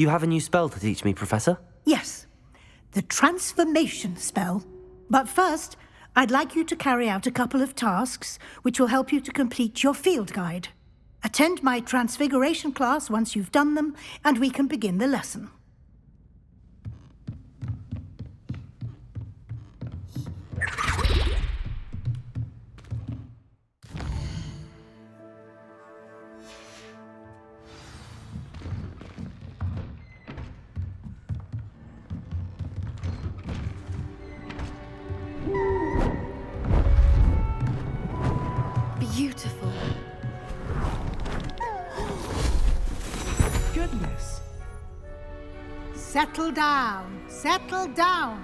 You have a new spell to teach me, Professor? Yes, the transformation spell. But first, I'd like you to carry out a couple of tasks which will help you to complete your field guide. Attend my transfiguration class once you've done them, and we can begin the lesson. Beautiful. Goodness. Settle down, settle down.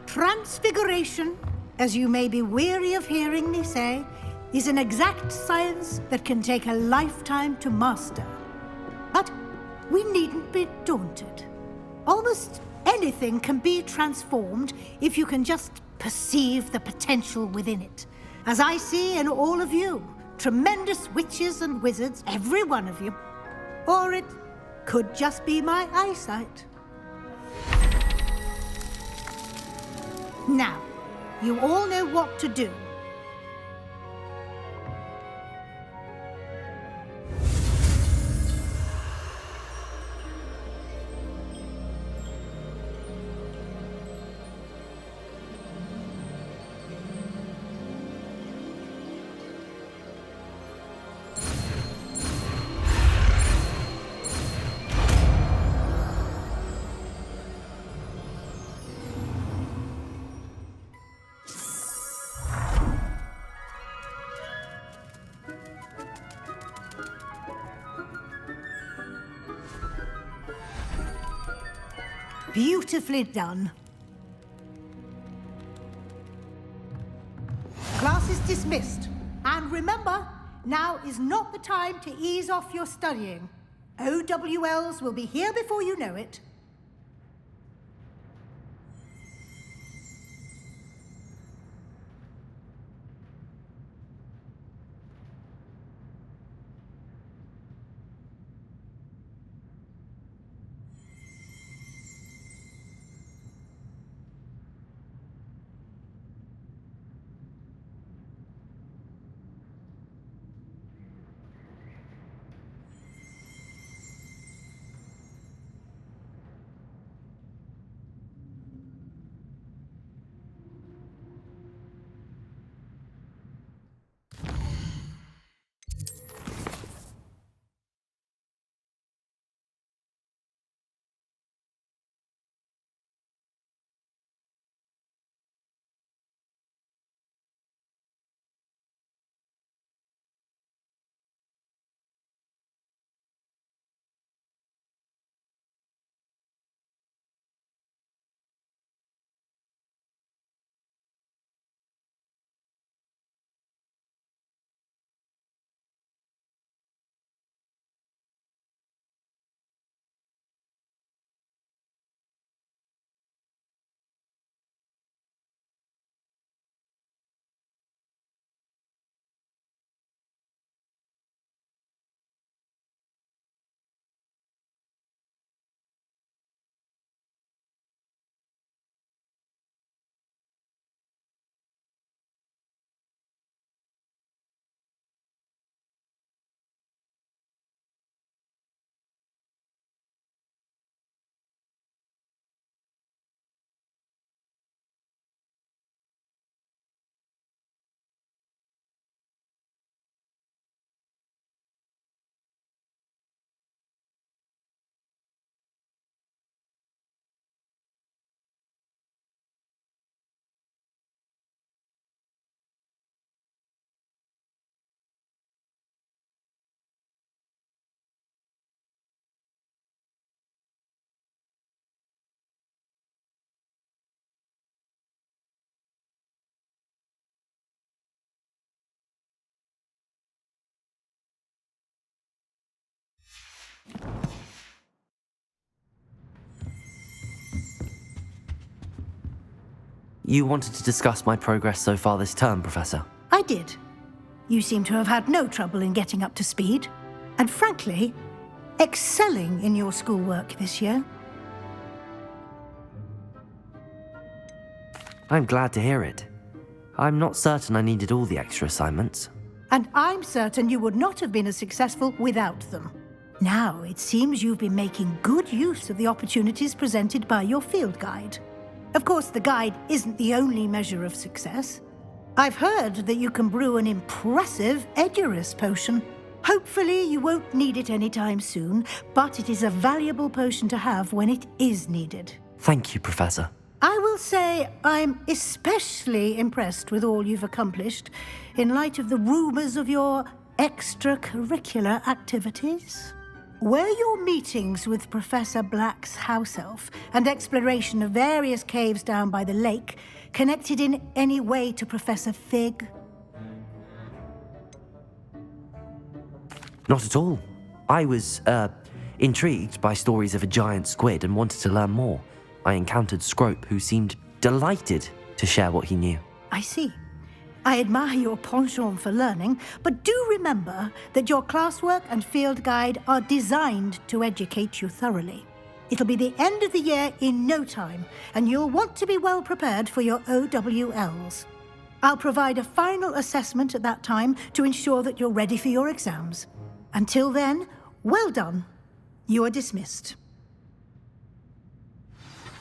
Transfiguration, as you may be weary of hearing me say, is an exact science that can take a lifetime to master. But we needn't be daunted. Almost anything can be transformed if you can just perceive the potential within it. As I see in all of you, tremendous witches and wizards, every one of you. Or it could just be my eyesight. Now, you all know what to do. Beautifully done. Class is dismissed. And remember, now is not the time to ease off your studying. OWLs will be here before you know it. You wanted to discuss my progress so far this term, Professor? I did. You seem to have had no trouble in getting up to speed. And frankly, excelling in your schoolwork this year. I'm glad to hear it. I'm not certain I needed all the extra assignments. And I'm certain you would not have been as successful without them. Now, it seems you've been making good use of the opportunities presented by your field guide. Of course, the guide isn't the only measure of success. I've heard that you can brew an impressive Edurus potion. Hopefully, you won't need it anytime soon, but it is a valuable potion to have when it is needed. Thank you, Professor. I will say I'm especially impressed with all you've accomplished in light of the rumors of your extracurricular activities. Were your meetings with Professor Black's house elf and exploration of various caves down by the lake connected in any way to Professor Fig? Not at all. I was, intrigued by stories of a giant squid and wanted to learn more. I encountered Scrope, who seemed delighted to share what he knew. I see. I admire your penchant for learning, but do remember that your classwork and field guide are designed to educate you thoroughly. It'll be the end of the year in no time, and you'll want to be well prepared for your OWLs. I'll provide a final assessment at that time to ensure that you're ready for your exams. Until then, well done. You are dismissed.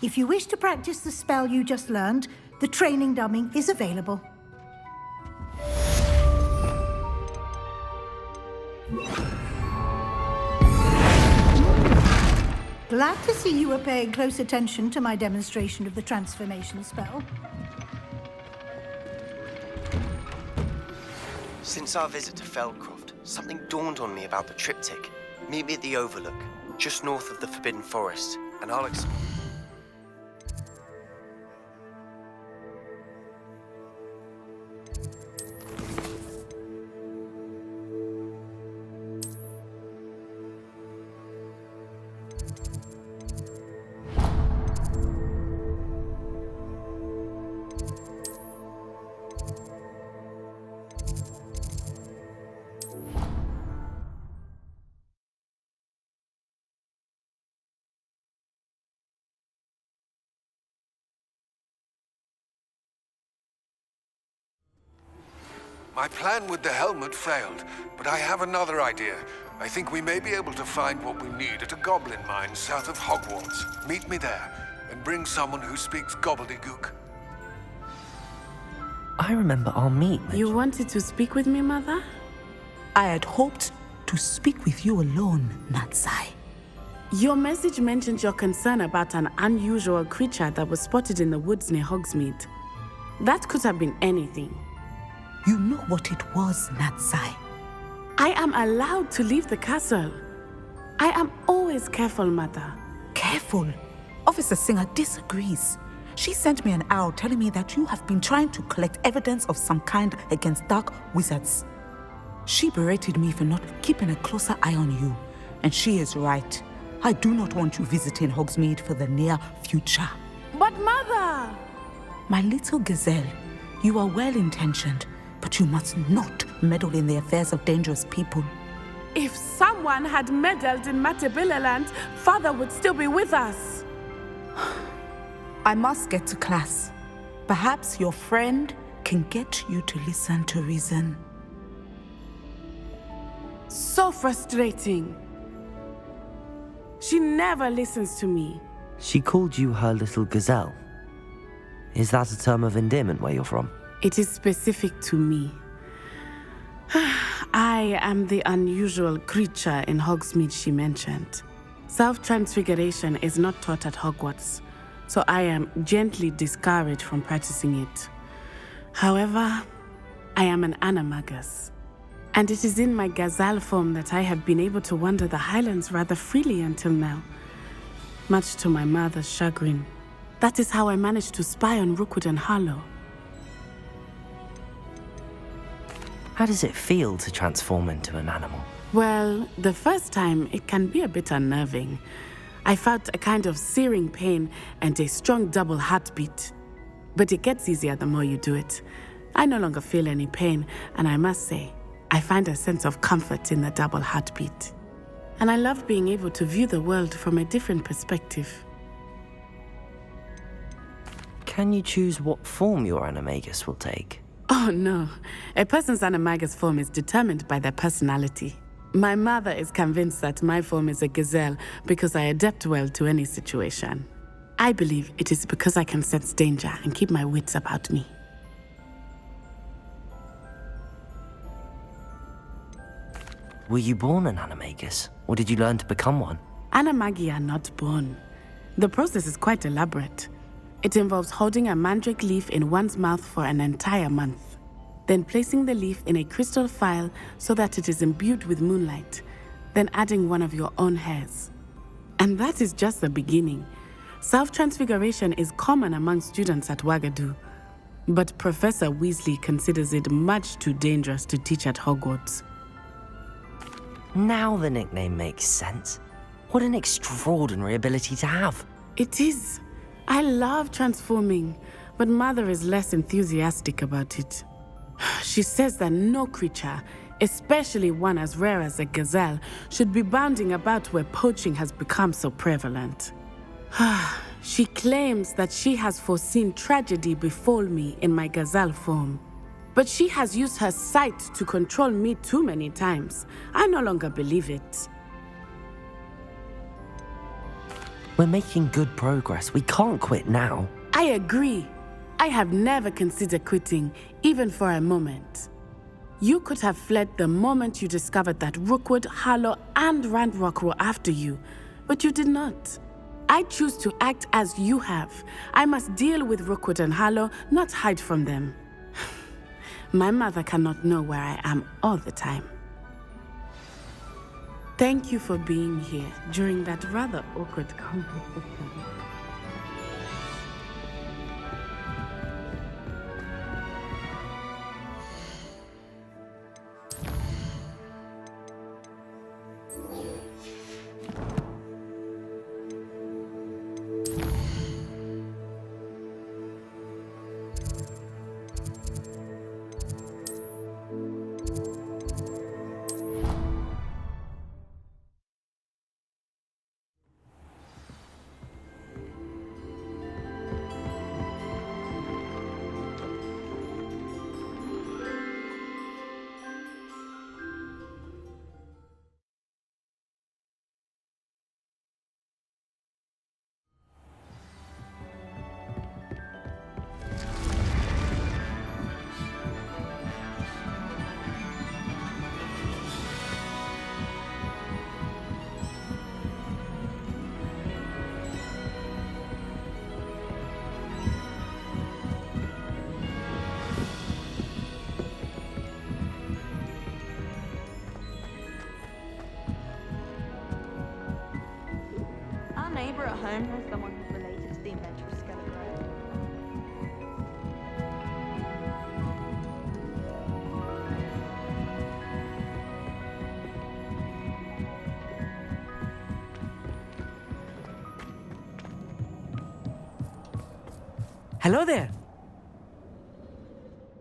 If you wish to practice the spell you just learned, the training dummy is available. Glad to see you were paying close attention to my demonstration of the transformation spell. Since our visit to Feldcroft, something dawned on me about the triptych. Meet me at the Overlook, just north of the Forbidden Forest, and I'll explain. My plan with the helmet failed, but I have another idea. I think we may be able to find what we need at a goblin mine south of Hogwarts. Meet me there, and bring someone who speaks gobbledygook. I remember our meet. You wanted to speak with me, Mother? I had hoped to speak with you alone, Natsai. Your message mentioned your concern about an unusual creature that was spotted in the woods near Hogsmeade. That could have been anything. You know what it was, Natsai. I am allowed to leave the castle. I am always careful, Mother. Careful. Officer Singer disagrees. She sent me an owl telling me that you have been trying to collect evidence of some kind against dark wizards. She berated me for not keeping a closer eye on you. And she is right. I do not want you visiting Hogsmeade for the near future. But Mother! My little gazelle, you are well-intentioned, but you must not meddle in the affairs of dangerous people. If someone had meddled in Matabeleland, Father would still be with us. I must get to class. Perhaps your friend can get you to listen to reason. So frustrating. She never listens to me. She called you her little gazelle. Is that a term of endearment where you're from? It is specific to me. I am the unusual creature in Hogsmeade she mentioned. Self-transfiguration is not taught at Hogwarts, so I am gently discouraged from practicing it. However, I am an animagus, and it is in my gazelle form that I have been able to wander the Highlands rather freely until now, much to my mother's chagrin. That is how I managed to spy on Rookwood and Harlow. How does it feel to transform into an animal? Well, the first time, it can be a bit unnerving. I felt a kind of searing pain and a strong double heartbeat. But it gets easier the more you do it. I no longer feel any pain, and I must say, I find a sense of comfort in the double heartbeat. and I love being able to view the world from a different perspective. Can you choose what form your animagus will take? Oh no, a person's animagus form is determined by their personality. My mother is convinced that my form is a gazelle because I adapt well to any situation. I believe it is because I can sense danger and keep my wits about me. Were you born an animagus, or did you learn to become one? Animagi are not born. The process is quite elaborate. It involves holding a mandrake leaf in one's mouth for an entire month, then placing the leaf in a crystal phial so that it is imbued with moonlight, then adding one of your own hairs. And that is just the beginning. Self-transfiguration is common among students at Wagadu, but Professor Weasley considers it much too dangerous to teach at Hogwarts. Now the nickname makes sense. What an extraordinary ability to have. It is. I love transforming, but Mother is less enthusiastic about it. She says that no creature, especially one as rare as a gazelle, should be bounding about where poaching has become so prevalent. She claims that she has foreseen tragedy befall me in my gazelle form. But she has used her sight to control me too many times. I no longer believe it. We're making good progress. We can't quit now. I agree. I have never considered quitting, even for a moment. You could have fled the moment you discovered that Rookwood, Harlow, and Randrock were after you, but you did not. I choose to act as you have. I must deal with Rookwood and Harlow, not hide from them. My mother cannot know where I am all the time. Thank you for being here during that rather awkward conversation. Our neighbour at home knows someone who's related to the inventor of Skeleton. Hello there.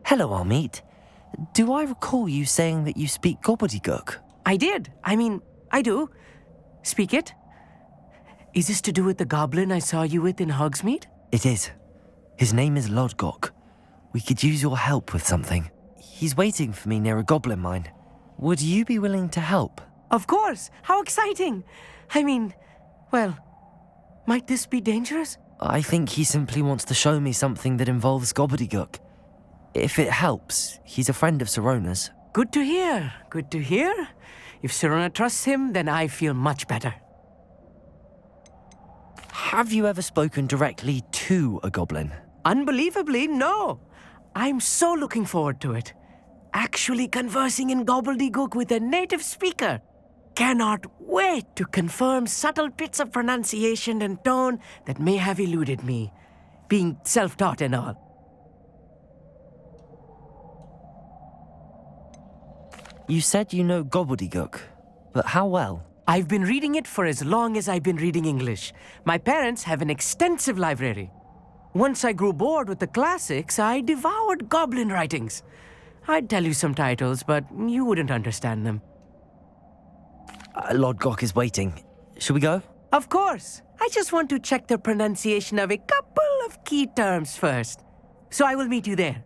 Hello, Amit. Do I recall you saying that you speak gobbledygook? I did. I do. Speak it. Is this to do with the goblin I saw you with in Hogsmeade? It is. His name is Lodgok. We could use your help with something. He's waiting for me near a goblin mine. Would you be willing to help? Of course. How exciting. Well, might this be dangerous? I think he simply wants to show me something that involves gobbledygook. If it helps, he's a friend of Sirona's. Good to hear. Good to hear. If Sirona trusts him, then I feel much better. Have you ever spoken directly to a goblin? Unbelievably, no. I'm so looking forward to it. Actually conversing in gobbledygook with a native speaker. Cannot wait to confirm subtle bits of pronunciation and tone that may have eluded me, being self-taught and all. You said you know gobbledygook, but how well? I've been reading it for as long as I've been reading English. My parents have an extensive library. Once I grew bored with the classics, I devoured goblin writings. I'd tell you some titles, but you wouldn't understand them. Lord Gok is waiting. Should we go? Of course. I just want to check the pronunciation of a couple of key terms first. So I will meet you there.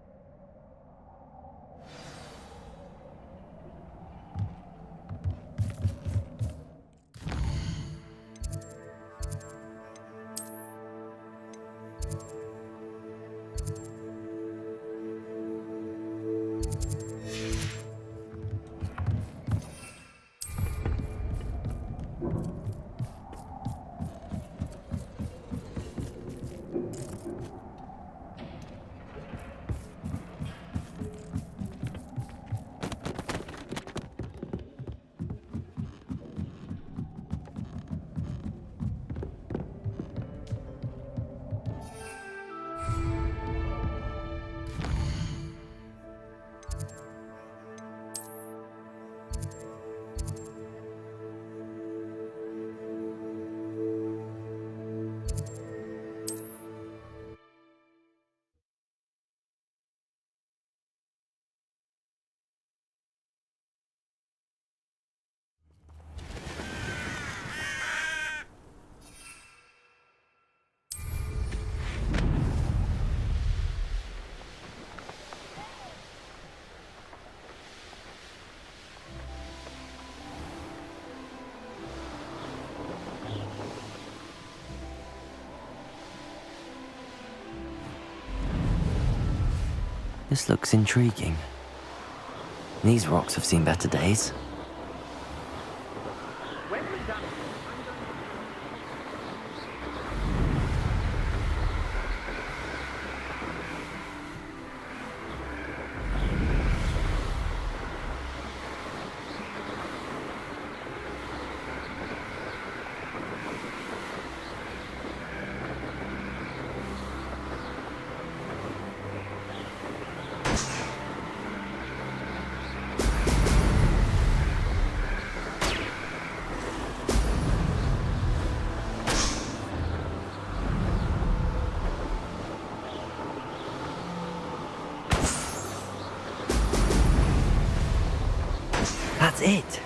This looks intriguing. These rocks have seen better days. That's it.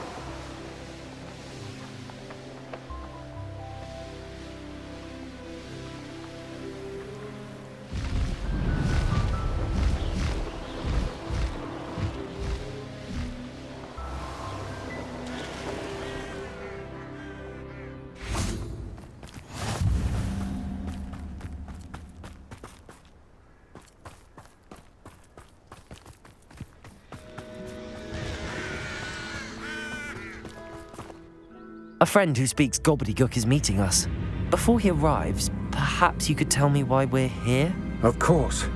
A friend who speaks gobbledygook is meeting us. Before he arrives, perhaps you could tell me why we're here? Of course.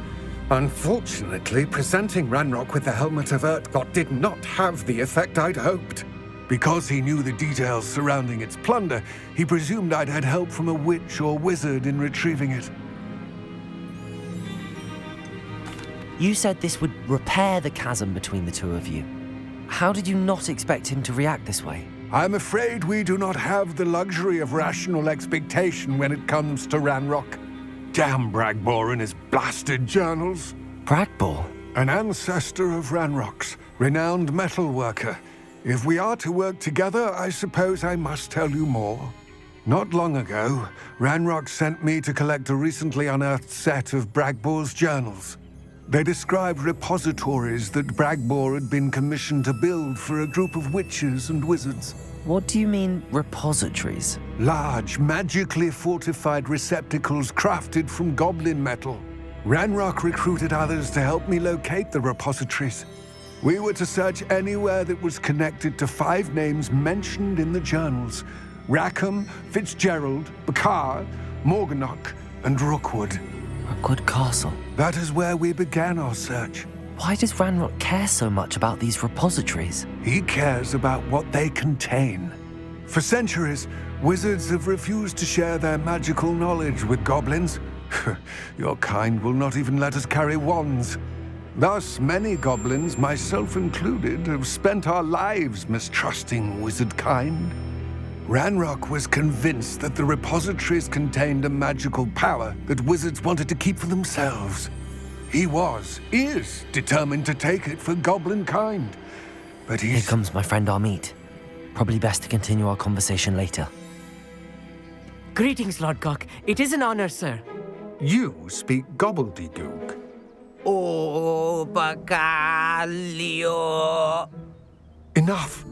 Unfortunately, presenting Ranrock with the Helmet of Urtkot did not have the effect I'd hoped. Because he knew the details surrounding its plunder, he presumed I'd had help from a witch or wizard in retrieving it. You said this would repair the chasm between the two of you. How did you not expect him to react this way? I'm afraid we do not have the luxury of rational expectation when it comes to Ranrock. Damn Bragbor and his blasted journals. Bragbor? An ancestor of Ranrock's, renowned metal worker. If we are to work together, I suppose I must tell you more. Not long ago, Ranrock sent me to collect a recently unearthed set of Bragbor's journals. They described repositories that Bragbor had been commissioned to build for a group of witches and wizards. What do you mean, repositories? Large, magically fortified receptacles crafted from goblin metal. Ranrock recruited others to help me locate the repositories. We were to search anywhere that was connected to 5 names mentioned in the journals: Rackham, Fitzgerald, Bakar, Morganach, and Rookwood. Rookwood Castle. That is where we began our search. Why does Ranrock care so much about these repositories? He cares about what they contain. For centuries, wizards have refused to share their magical knowledge with goblins. Your kind will not even let us carry wands. Thus, many goblins, myself included, have spent our lives mistrusting wizard kind. Ranrock was convinced that the repositories contained a magical power that wizards wanted to keep for themselves. He is determined to take it for goblin kind. But Here comes my friend Amit. Probably best to continue our conversation later. Greetings, Lord Cock. It is an honor, sir. You speak gobbledygook. Oh, Bacalio. Enough.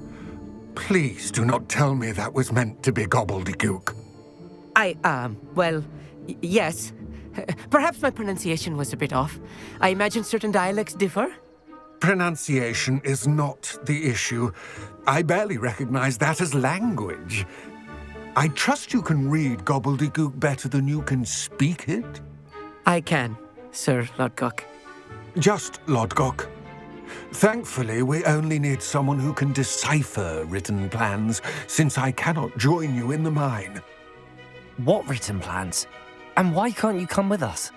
Please do not tell me that was meant to be gobbledygook. Yes. Perhaps my pronunciation was a bit off. I imagine certain dialects differ. Pronunciation is not the issue. I barely recognize that as language. I trust you can read gobbledygook better than you can speak it? I can, Sir Lodgok. Just Lodgok. Thankfully, we only need someone who can decipher written plans, since I cannot join you in the mine. What written plans? And why can't you come with us?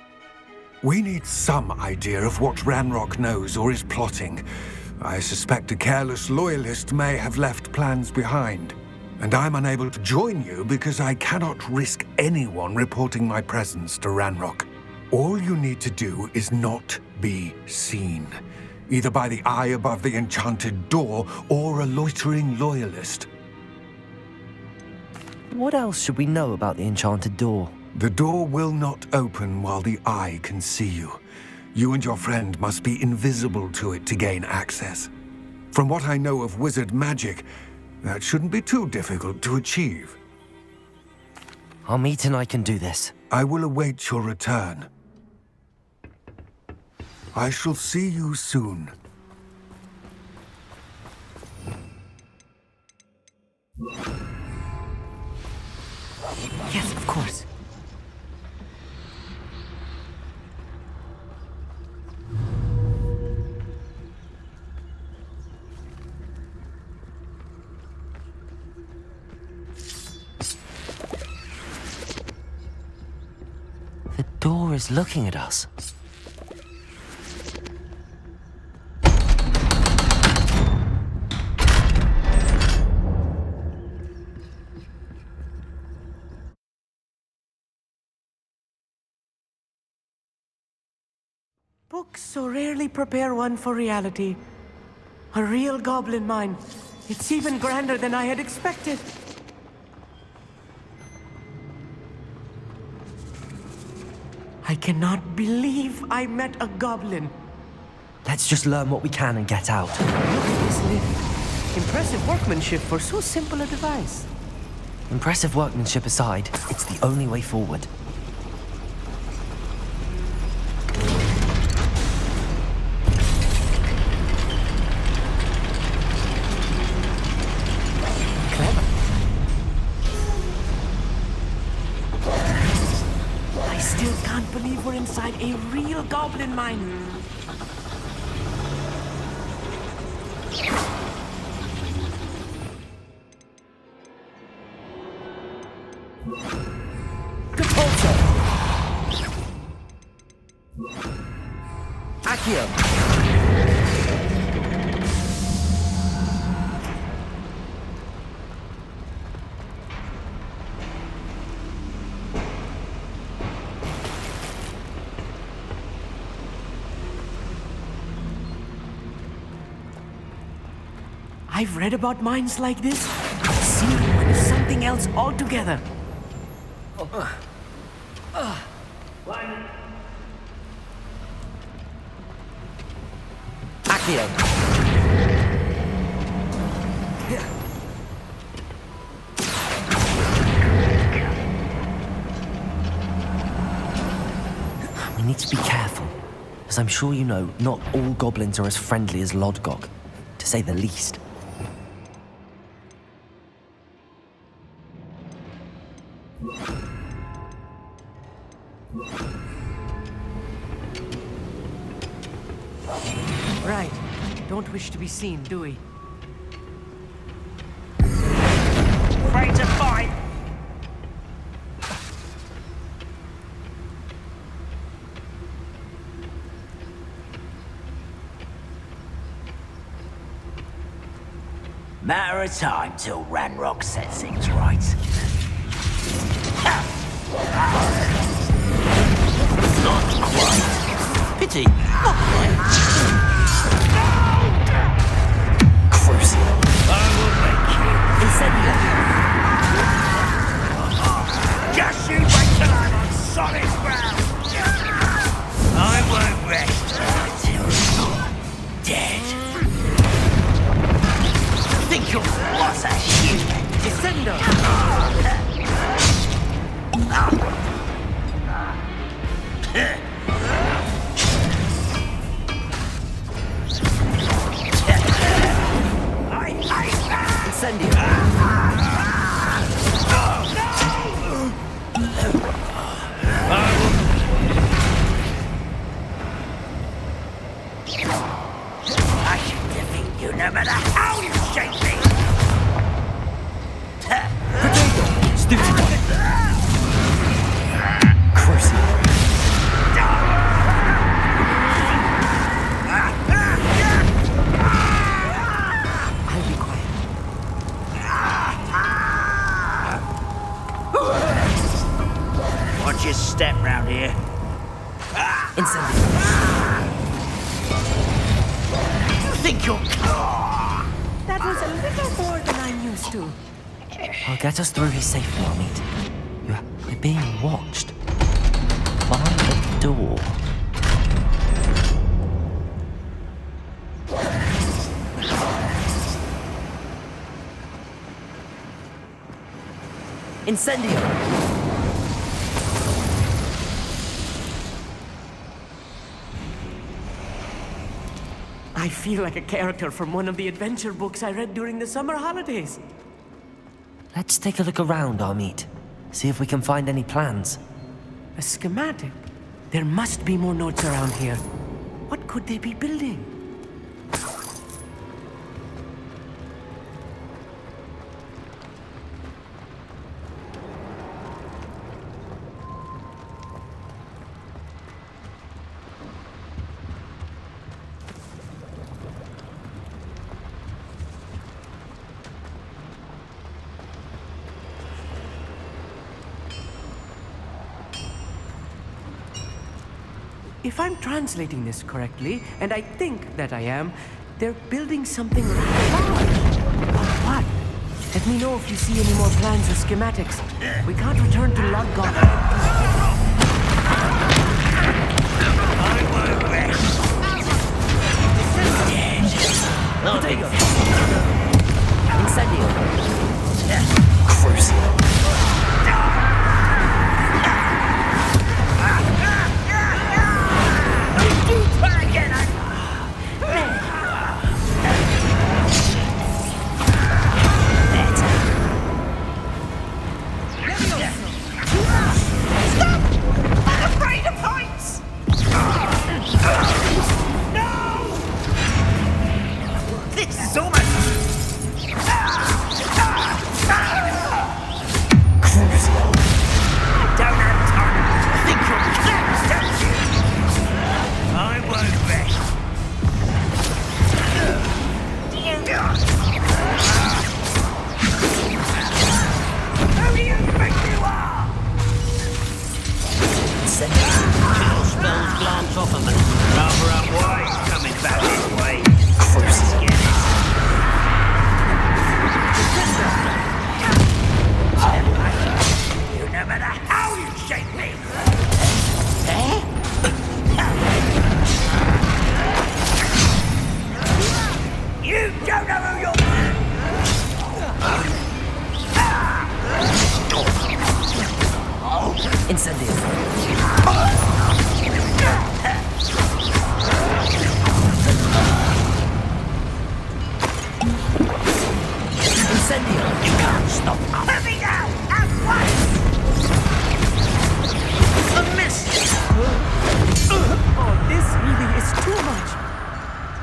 We need some idea of what Ranrock knows or is plotting. I suspect a careless loyalist may have left plans behind. And I'm unable to join you because I cannot risk anyone reporting my presence to Ranrock. All you need to do is not be seen, either by the eye above the enchanted door or a loitering loyalist. What else should we know about the enchanted door? The door will not open while the eye can see you. You and your friend must be invisible to it to gain access. From what I know of wizard magic, that shouldn't be too difficult to achieve. Our meet and I can do this. I will await your return. I shall see you soon. Yes, of course. The door is looking at us. Books so rarely prepare one for reality. A real goblin mine. It's even grander than I had expected. I cannot believe I met a goblin. Let's just learn what we can and get out. Look at this lift. Impressive workmanship for so simple a device. Impressive workmanship aside, it's the only way forward. Clever. I still can't believe we're inside a real goblin mine. I've read about mines like this. Seeing one is something else altogether. Accio! We need to be careful. As I'm sure you know, not all goblins are as friendly as Lodgok, to say the least. Right. Don't wish to be seen, do we? Afraid to fight! Matter of time till Ranrock sets things right. Not quite. Pity! Not quite. Crucial. I will make you us a human. Descendo! Incendio! I should defeat you no matter how you shake me. Stupid. Crucible. I'll be quiet. Watch your step round here. Incendio. You think you're... That was a little more than I'm used to. I'll get us through here safely, Amit. You're being watched. By the door. Incendio! I feel like a character from one of the adventure books I read during the summer holidays. Let's take a look around, Amit. See if we can find any plans. A schematic? There must be more notes around here. What could they be building? If I'm translating this correctly, and I think that I am, they're building something large. But what? Let me know if you see any more plans or schematics. We can't return to Lodgok. Incendio! Crucible!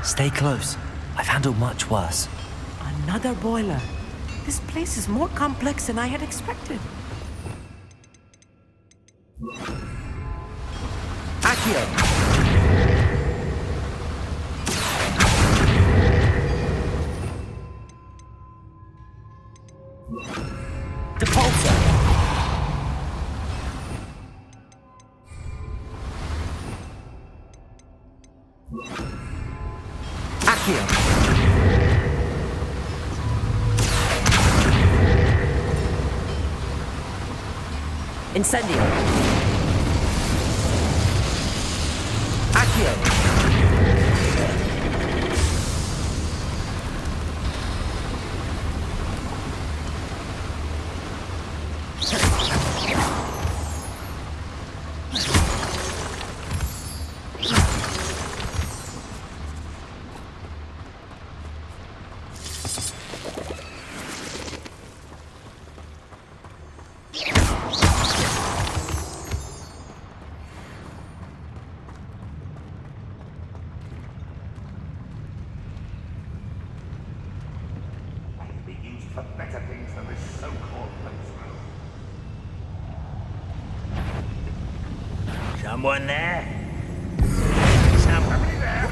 Stay close. I've handled much worse. Another boiler. This place is more complex than I had expected. Accio! Depulsor! Accio! Incendio! Accio! for better things than this so-called place. Someone there? Somebody there?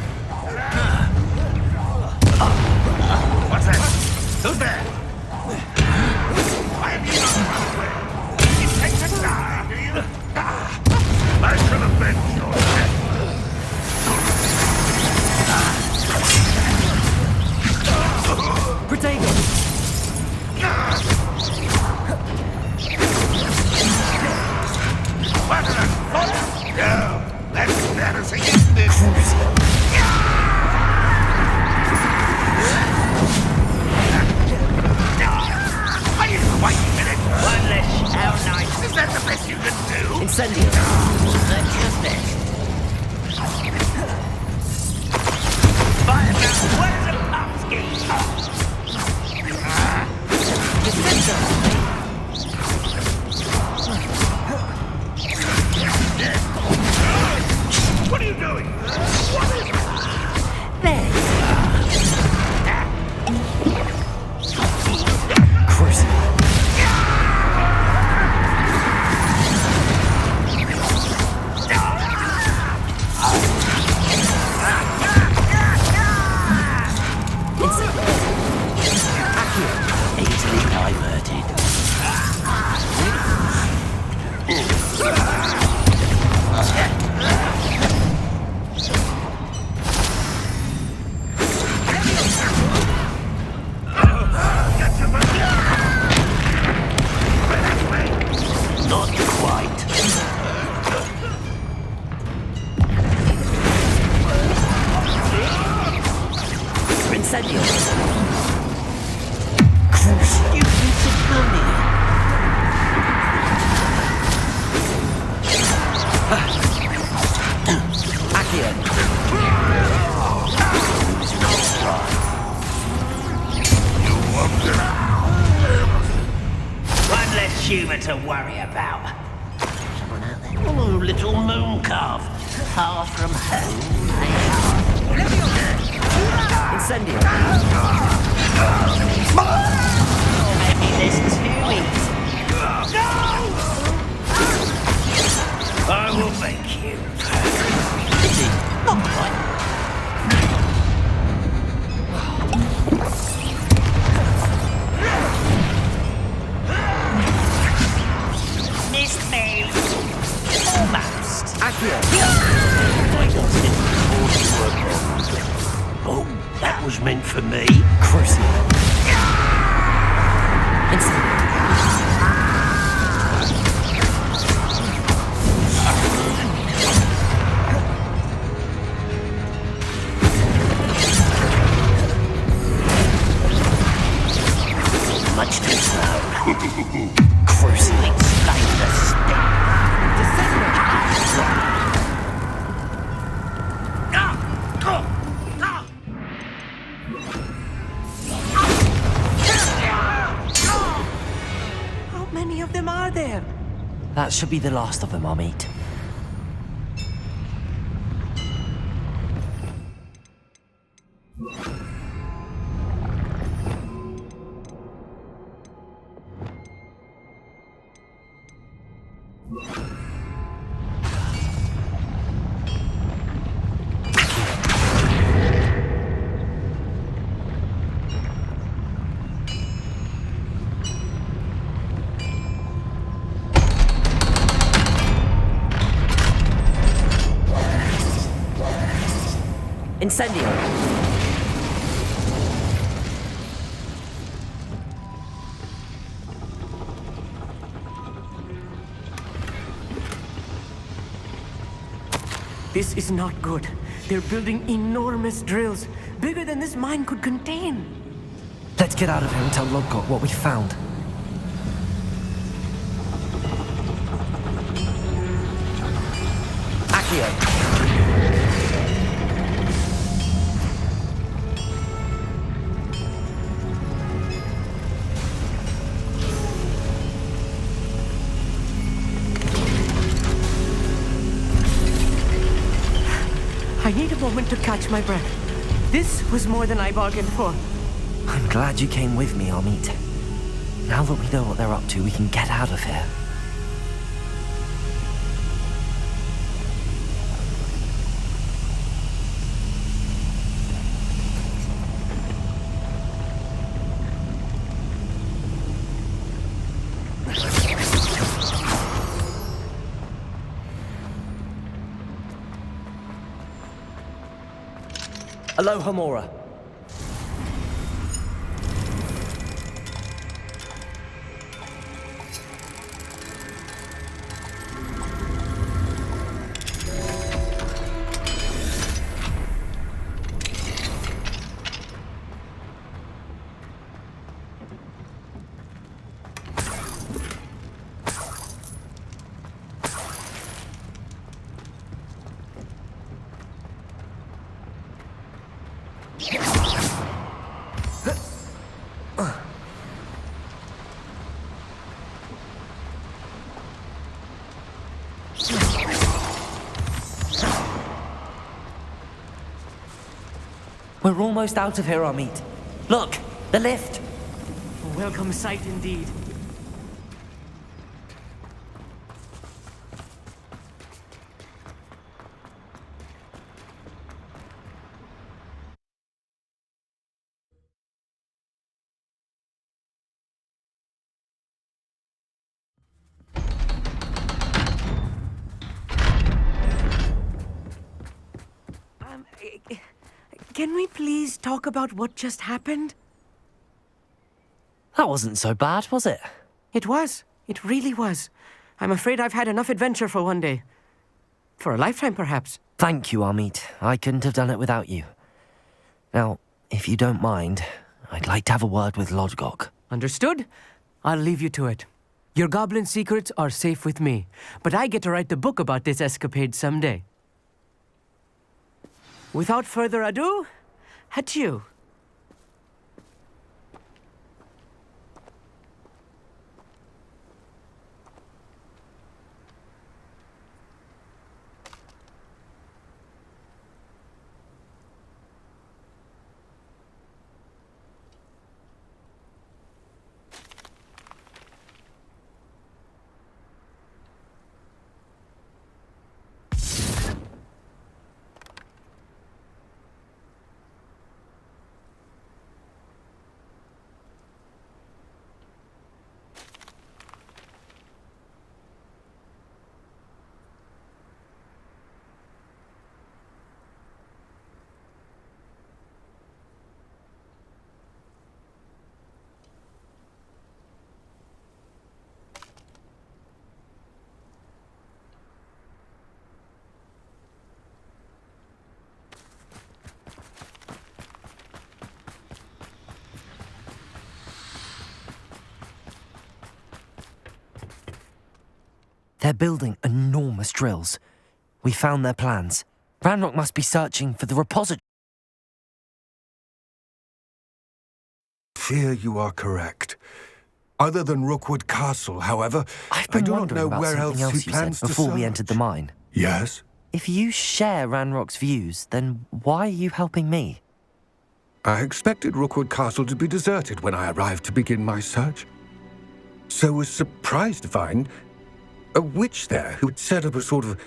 What's that? Who's there? Why have you not run away? You take to die, do you? I shall avenge your death. Protego! What an unfortunate girl! That's embarrassing, isn't it? Wait a minute! One less. How nice. Is that the best you can do? Incendio! That's your best. Fireman, where's the Popski? What are you doing? What is it? Chris. Easily diverted. Not quite. Incendio! You piece of money. Accio! One less humour to worry about. Someone out there? Oh, little moon calf. Far from home, Incendio! maybe there's 2 weeks. I will make you. Pity! Not quite. Missed me. Almost. Accio! Oh, that was meant for me. Crucial! Incendio! Much too slow. Crucial! Explain the stick. How many of them are there? That should be the last of them, I'll meet. Incendio! This is not good. They're building enormous drills, bigger than this mine could contain. Let's get out of here and tell Lodgok what we found. Accio! I need a moment to catch my breath. This was more than I bargained for. I'm glad you came with me, Amit. Now that we know what they're up to, we can get out of here. Aloha, Mora. We're almost out of here, Amit. Look, the lift. A welcome sight indeed. Can we please talk about what just happened? That wasn't so bad, was it? It was. It really was. I'm afraid I've had enough adventure for one day. For a lifetime, perhaps. Thank you, Amit. I couldn't have done it without you. Now, if you don't mind, I'd like to have a word with Lodgok. Understood? I'll leave you to it. Your goblin secrets are safe with me, but I get to write the book about this escapade someday. Without further ado, adieu. They're building enormous drills. We found their plans. Ranrock must be searching for the repository. Fear you are correct. Other than Rookwood Castle, however, I've I been do not wondering know about where something else else he you said plans to before we search. entered the mine. Yes? If you share Ranrock's views, then why are you helping me? I expected Rookwood Castle to be deserted when I arrived to begin my search. So was surprised to find a witch there who had set up a sort of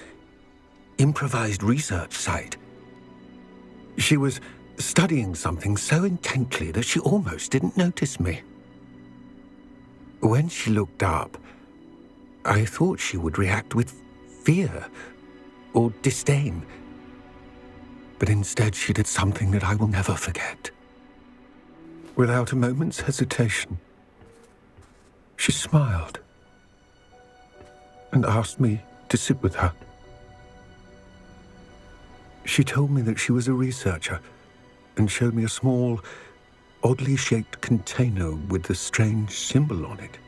improvised research site. She was studying something so intently that she almost didn't notice me. When she looked up, I thought she would react with fear or disdain. But instead she did something that I will never forget. Without a moment's hesitation, she smiled and asked me to sit with her. She told me that she was a researcher and showed me a small, oddly shaped container with a strange symbol on it.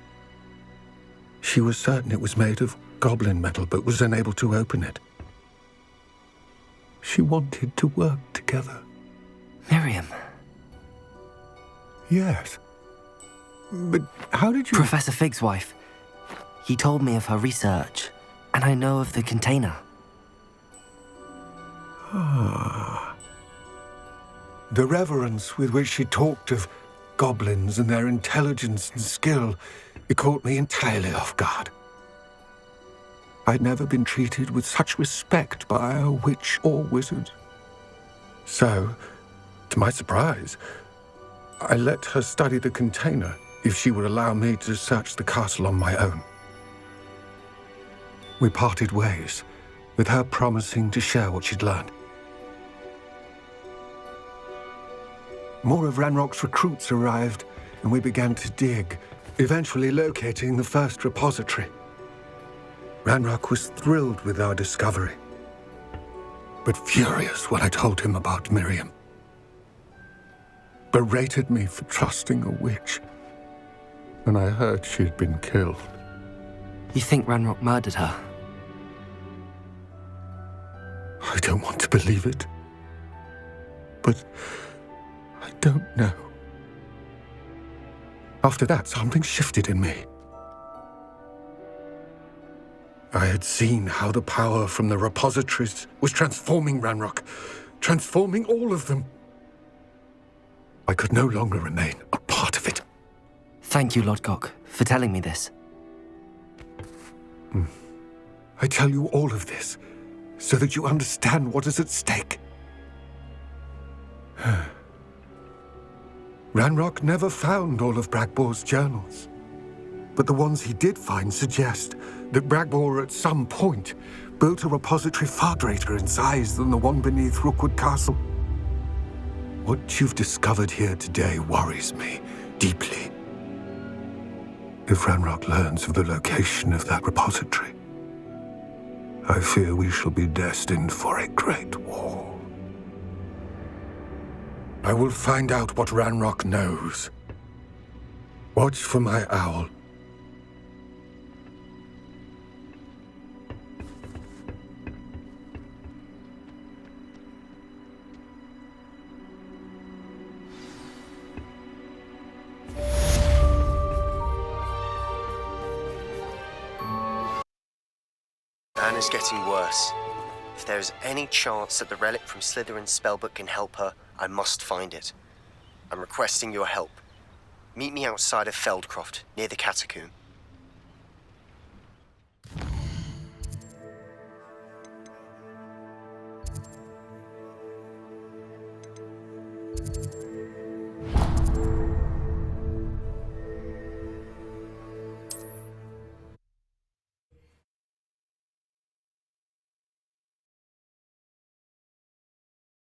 She was certain it was made of goblin metal, but was unable to open it. She wanted to work together. Miriam. Yes. But how did you... Professor Fig's wife. He told me of her research, and I know of the container. Ah. The reverence with which she talked of goblins and their intelligence and skill, it caught me entirely off guard. I'd never been treated with such respect by a witch or wizard. So, to my surprise, I let her study the container if she would allow me to search the castle on my own. We parted ways, with her promising to share what she'd learned. More of Ranrock's recruits arrived, and we began to dig, eventually locating the first repository. Ranrock was thrilled with our discovery, but furious when I told him about Miriam. Berated me for trusting a witch, and I heard she'd been killed. You think Ranrock murdered her? I don't want to believe it, but I don't know. After that, something shifted in me. I had seen how the power from the repositories was transforming Ranrock, transforming all of them. I could no longer remain a part of it. Thank you, Lodgok, for telling me this. I tell you all of this so that you understand what is at stake. Ranrock never found all of Bragbor's journals, but the ones he did find suggest that Bragbor at some point built a repository far greater in size than the one beneath Rookwood Castle. What you've discovered here today worries me deeply. If Ranrock learns of the location of that repository, I fear we shall be destined for a great war. I will find out what Ranrock knows. Watch for my owl. Anna's getting worse. If there is any chance that the relic from Slytherin's spellbook can help her, I must find it. I'm requesting your help. Meet me outside of Feldcroft, near the catacomb.